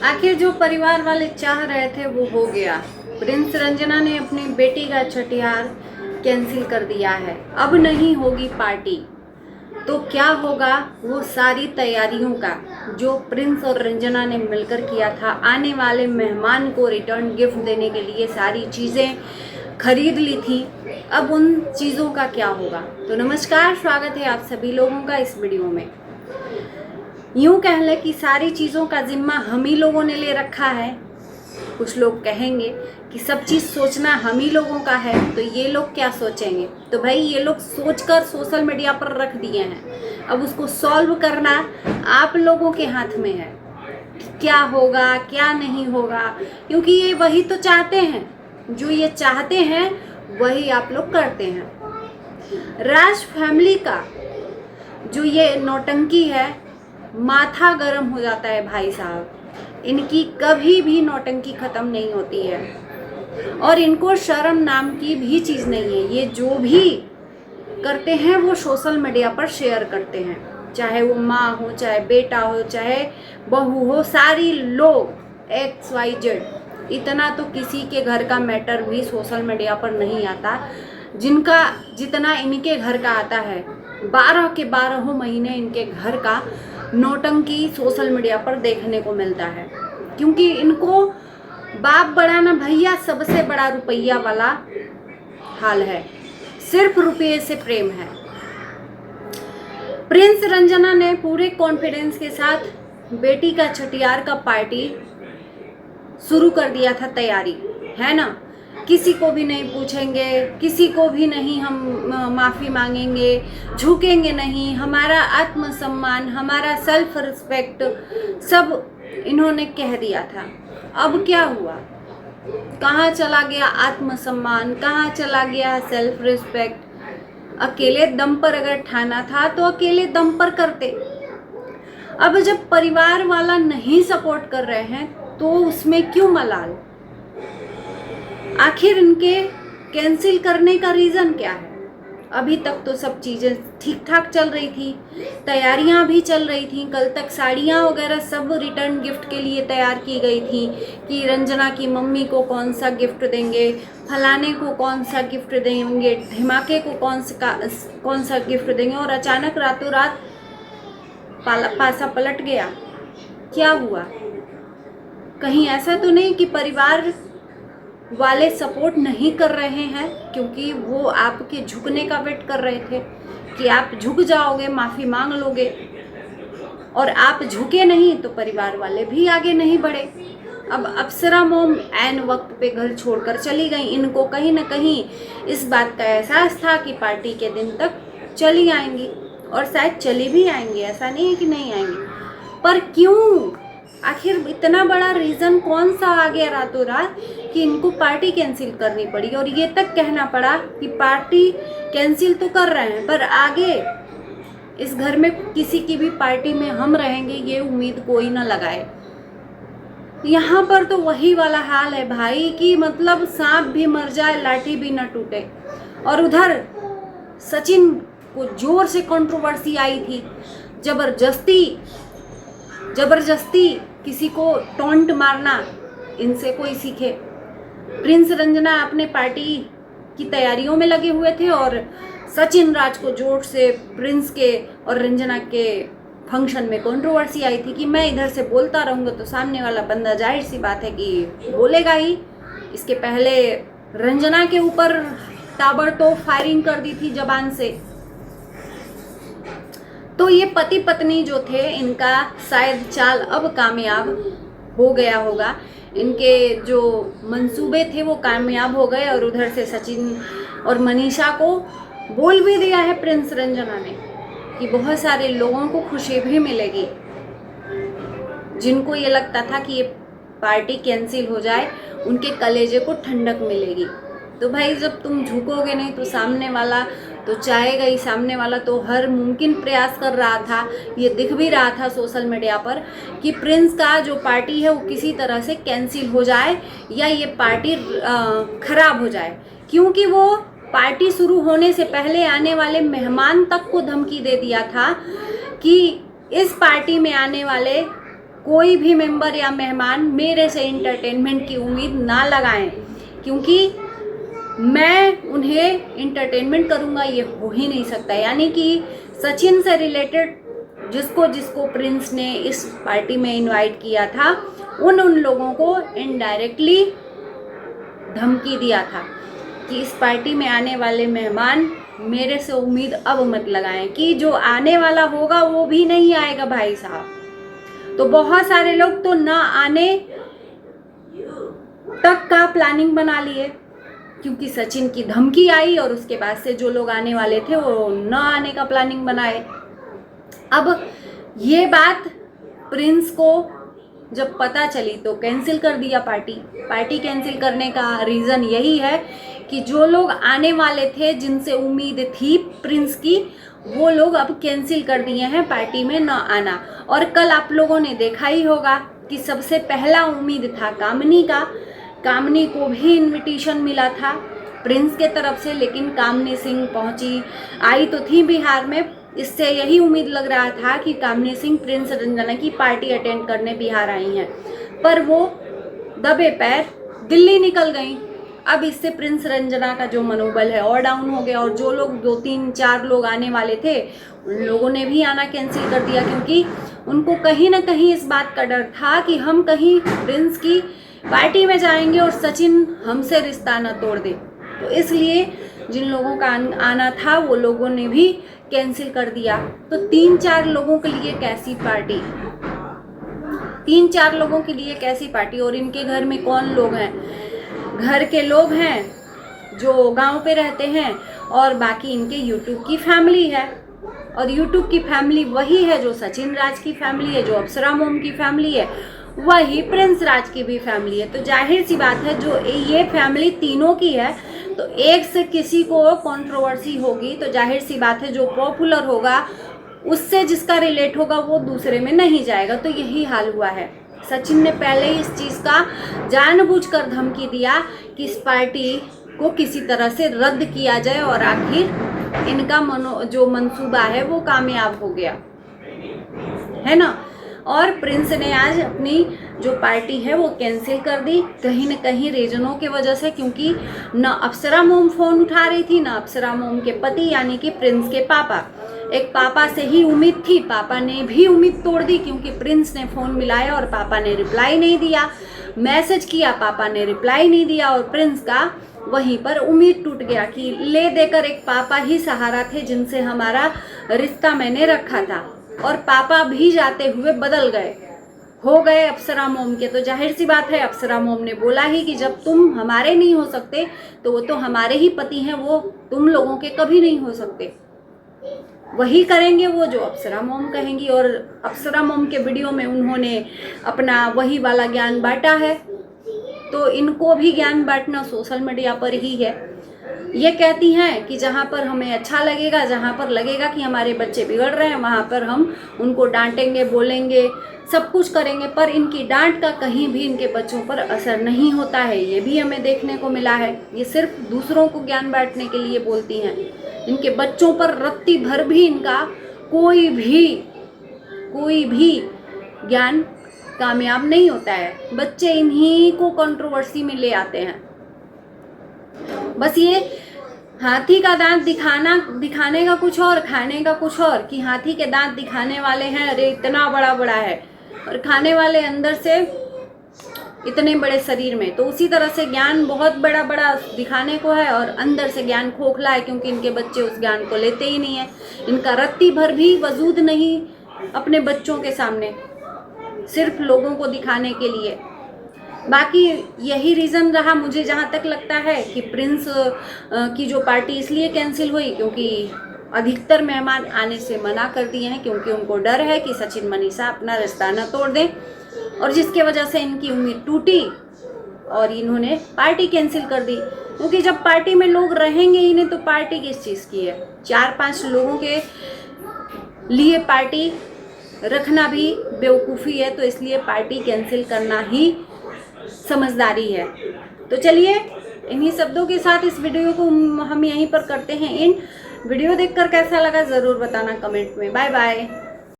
आखिर जो परिवार वाले चाह रहे थे वो हो गया। प्रिंस रंजना ने अपनी बेटी का छठिहार कैंसिल कर दिया है। अब नहीं होगी पार्टी। तो क्या होगा वो सारी तैयारियों का जो प्रिंस और रंजना ने मिलकर किया था, आने वाले मेहमान को रिटर्न गिफ्ट देने के लिए सारी चीज़ें खरीद ली थी, अब उन चीज़ों का क्या होगा। तो नमस्कार, स्वागत है आप सभी लोगों का इस वीडियो में। यूँ कह लें कि सारी चीज़ों का जिम्मा हम ही लोगों ने ले रखा है। कुछ लोग कहेंगे कि सब चीज़ सोचना हम ही लोगों का है, तो ये लोग क्या सोचेंगे। तो भाई ये लोग सोचकर सोशल मीडिया पर रख दिए हैं। अब उसको सॉल्व करना आप लोगों के हाथ में है, क्या होगा क्या नहीं होगा, क्योंकि ये वही तो चाहते हैं। जो ये चाहते हैं वही आप लोग करते हैं। राज फैमिली का जो ये नौटंकी है, माथा गर्म हो जाता है भाई साहब। इनकी कभी भी नौटंकी ख़त्म नहीं होती है और इनको शर्म नाम की भी चीज़ नहीं है। ये जो भी करते हैं वो सोशल मीडिया पर शेयर करते हैं, चाहे वो माँ हो, चाहे बेटा हो, चाहे बहू हो, सारी लोग XYZ। इतना तो किसी के घर का मैटर भी सोशल मीडिया पर नहीं आता जिनका जितना इनके घर का आता है। 12 के 12 महीने इनके घर का नौटंकी सोशल मीडिया पर देखने को मिलता है, क्योंकि इनको बाप बड़ा ना भैया, सबसे बड़ा रुपया वाला हाल है। सिर्फ रुपये से प्रेम है। प्रिंस रंजना ने पूरे कॉन्फिडेंस के साथ बेटी का छठियार का पार्टी शुरू कर दिया था, तैयारी है ना। किसी को भी नहीं पूछेंगे, किसी को भी नहीं हम माफ़ी मांगेंगे, झुकेंगे नहीं। हमारा आत्मसम्मान, हमारा सेल्फ रिस्पेक्ट सब इन्होंने कह दिया था। अब क्या हुआ, कहाँ चला गया आत्मसम्मान, कहाँ चला गया सेल्फ रिस्पेक्ट। अकेले दम पर अगर ठाना था तो अकेले दम पर करते। अब जब परिवार वाला नहीं सपोर्ट कर रहे हैं तो उसमें क्यों मलाल। आखिर इनके कैंसिल करने का रीज़न क्या है। अभी तक तो सब चीज़ें ठीक ठाक चल रही थी, तैयारियां भी चल रही थी। कल तक साड़ियां वगैरह सब रिटर्न गिफ्ट के लिए तैयार की गई थी कि रंजना की मम्मी को कौन सा गिफ्ट देंगे, फलाने को कौन सा गिफ्ट देंगे, धमाके को कौन सा गिफ्ट देंगे। और अचानक रातों रात पासा पलट गया। क्या हुआ। कहीं ऐसा तो नहीं कि परिवार वाले सपोर्ट नहीं कर रहे हैं, क्योंकि वो आपके झुकने का वेट कर रहे थे कि आप झुक जाओगे, माफ़ी मांग लोगे, और आप झुके नहीं तो परिवार वाले भी आगे नहीं बढ़े। अब अप्सरा मोम ऐन वक्त पे घर छोड़कर चली गई। इनको कहीं ना कहीं इस बात का एहसास था कि पार्टी के दिन तक चली आएंगी, और शायद चली भी आएंगी, ऐसा नहीं है कि नहीं आएंगी। पर क्यों, आखिर इतना बड़ा रीज़न कौन सा आ गया रातों रात कि इनको पार्टी कैंसिल करनी पड़ी। और ये तक कहना पड़ा कि पार्टी कैंसिल तो कर रहे हैं, पर आगे इस घर में किसी की भी पार्टी में हम रहेंगे ये उम्मीद कोई ना लगाए। यहाँ पर तो वही वाला हाल है भाई कि मतलब सांप भी मर जाए लाठी भी न टूटे। और उधर सचिन को जोर से कंट्रोवर्सी आई थी, जबरदस्ती किसी को टॉन्ट मारना, इनसे कोई सीखे। प्रिंस रंजना अपने पार्टी की तैयारियों में लगे हुए थे और सचिन राज को जोर से प्रिंस के और रंजना के फंक्शन में कंट्रोवर्सी आई थी कि मैं इधर से बोलता रहूँगा तो सामने वाला बंदा जाहिर सी बात है कि बोलेगा ही। इसके पहले रंजना के ऊपर ताबड़तोड़ फायरिंग कर दी थी जबान से। तो ये पति पत्नी जो थे, इनका शायद चाल अब कामयाब हो गया होगा। इनके जो मंसूबे थे वो कामयाब हो गए, और उधर से सचिन और मनीषा को बोल भी दिया है प्रिंस रंजना ने कि बहुत सारे लोगों को खुशी भी मिलेगी। जिनको ये लगता था कि ये पार्टी कैंसिल हो जाए, उनके कलेजे को ठंडक मिलेगी। तो भाई जब तुम झुकोगे नहीं तो सामने वाला तो चाहेगा ही। सामने वाला तो हर मुमकिन प्रयास कर रहा था, ये दिख भी रहा था सोशल मीडिया पर कि प्रिंस का जो पार्टी है वो किसी तरह से कैंसिल हो जाए या ये पार्टी खराब हो जाए, क्योंकि वो पार्टी शुरू होने से पहले आने वाले मेहमान तक को धमकी दे दिया था कि इस पार्टी में आने वाले कोई भी मेंबर या मेहमान मेरे से इंटरटेनमेंट की उम्मीद ना लगाएं, क्योंकि मैं उन्हें इंटरटेनमेंट करूंगा ये हो ही नहीं सकता। यानी कि सचिन से रिलेटेड जिसको जिसको प्रिंस ने इस पार्टी में इनवाइट किया था, उन लोगों को इनडायरेक्टली धमकी दिया था कि इस पार्टी में आने वाले मेहमान मेरे से उम्मीद अब मत लगाएं, कि जो आने वाला होगा वो भी नहीं आएगा भाई साहब। तो बहुत सारे लोग तो ना आने तक का प्लानिंग बना लिए, क्योंकि सचिन की धमकी आई, और उसके बाद से जो लोग आने वाले थे वो ना आने का प्लानिंग बनाए। अब ये बात प्रिंस को जब पता चली तो कैंसिल कर दिया पार्टी कैंसिल करने का रीज़न यही है कि जो लोग आने वाले थे, जिनसे उम्मीद थी प्रिंस की, वो लोग अब कैंसिल कर दिए हैं पार्टी में न आना। और कल आप लोगों ने देखा ही होगा कि सबसे पहला उम्मीद था कामनी का। कामनी को भी इनविटेशन मिला था प्रिंस के तरफ से, लेकिन कामनी सिंह आई तो थी बिहार में। इससे यही उम्मीद लग रहा था कि कामनी सिंह प्रिंस रंजना की पार्टी अटेंड करने बिहार आई हैं, पर वो दबे पैर दिल्ली निकल गई। अब इससे प्रिंस रंजना का जो मनोबल है और डाउन हो गया, और जो लोग 2, 3, 4 लोग आने वाले थे उन लोगों ने भी आना कैंसिल कर दिया, क्योंकि उनको कहीं ना कहीं इस बात का डर था कि हम कहीं प्रिंस की पार्टी में जाएंगे और सचिन हमसे रिश्ता न तोड़ दे। तो इसलिए जिन लोगों का आना था वो लोगों ने भी कैंसिल कर दिया। तो 3-4 लोगों के लिए कैसी पार्टी, 3-4 लोगों के लिए कैसी पार्टी। और इनके घर में कौन लोग हैं? घर के लोग हैं जो गांव पे रहते हैं, और बाकी इनके यूट्यूब की फैमिली है। और यूट्यूब की फैमिली वही है जो सचिन राज की फैमिली है, जो अप्सरा मोम की फैमिली है, वही प्रिंस राज की भी फैमिली है। तो जाहिर सी बात है जो ये फैमिली तीनों की है, तो एक से किसी को कंट्रोवर्सी होगी, तो जाहिर सी बात है जो पॉपुलर होगा उससे जिसका रिलेट होगा वो दूसरे में नहीं जाएगा। तो यही हाल हुआ है। सचिन ने पहले ही इस चीज़ का जानबूझकर धमकी दिया कि इस पार्टी को किसी तरह से रद्द किया जाए, और आखिर इनका जो मंसूबा है वो कामयाब हो गया, है ना। और प्रिंस ने आज अपनी जो पार्टी है वो कैंसिल कर दी, कहीं न कहीं रीजनों की वजह से, क्योंकि न अप्सरा मोम फ़ोन उठा रही थी, न अप्सरा मोम के पति यानी कि प्रिंस के पापा। एक पापा से ही उम्मीद थी, पापा ने भी उम्मीद तोड़ दी, क्योंकि प्रिंस ने फ़ोन मिलाया और पापा ने रिप्लाई नहीं दिया। मैसेज किया, पापा ने रिप्लाई नहीं दिया, और प्रिंस का वहीं पर उम्मीद टूट गया कि ले देकर एक पापा ही सहारा थे जिनसे हमारा रिश्ता मैंने रखा था। और पापा भी जाते हुए बदल गए, हो गए अप्सरा मोम के। तो जाहिर सी बात है अप्सरा मोम ने बोला ही कि जब तुम हमारे नहीं हो सकते तो वो तो हमारे ही पति हैं, वो तुम लोगों के कभी नहीं हो सकते। वही करेंगे वो जो अप्सरा मोम कहेंगी। और अप्सरा मोम के वीडियो में उन्होंने अपना वही वाला ज्ञान बांटा है, तो इनको भी ज्ञान बांटना सोशल मीडिया पर ही है। ये कहती हैं कि जहाँ पर हमें अच्छा लगेगा, जहाँ पर लगेगा कि हमारे बच्चे बिगड़ रहे हैं, वहाँ पर हम उनको डांटेंगे, बोलेंगे, सब कुछ करेंगे, पर इनकी डांट का कहीं भी इनके बच्चों पर असर नहीं होता है। ये भी हमें देखने को मिला है। ये सिर्फ दूसरों को ज्ञान बांटने के लिए बोलती हैं, इनके बच्चों पर रत्ती भर भी इनका कोई भी ज्ञान कामयाब नहीं होता है। बच्चे इन्हीं को कंट्रोवर्सी में ले आते हैं। बस ये हाथी का दांत दिखाने का कुछ और, खाने का कुछ और, कि हाथी के दांत दिखाने वाले हैं, अरे इतना बड़ा बड़ा है, और खाने वाले अंदर से इतने बड़े शरीर में। तो उसी तरह से ज्ञान बहुत बड़ा बड़ा दिखाने को है और अंदर से ज्ञान खोखला है, क्योंकि इनके बच्चे उस ज्ञान को लेते ही नहीं है। इनका रत्ती भर भी वजूद नहीं अपने बच्चों के सामने, सिर्फ लोगों को दिखाने के लिए। बाकी यही रीज़न रहा मुझे जहाँ तक लगता है कि प्रिंस की जो पार्टी इसलिए कैंसिल हुई क्योंकि अधिकतर मेहमान आने से मना कर दिए हैं, क्योंकि उनको डर है कि सचिन मनीषा अपना रिश्ता न तोड़ दें, और जिसके वजह से इनकी उम्मीद टूटी और इन्होंने पार्टी कैंसिल कर दी। क्योंकि जब पार्टी में लोग रहेंगे ही नहीं तो पार्टी किस चीज़ की है। 4-5 लोगों के लिए पार्टी रखना भी बेवकूफ़ी है, तो इसलिए पार्टी कैंसिल करना ही समझदारी है। तो चलिए इन्हीं शब्दों के साथ इस वीडियो को हम यहीं पर करते हैं। वीडियो देखकर कैसा लगा ज़रूर बताना कमेंट में। Bye bye.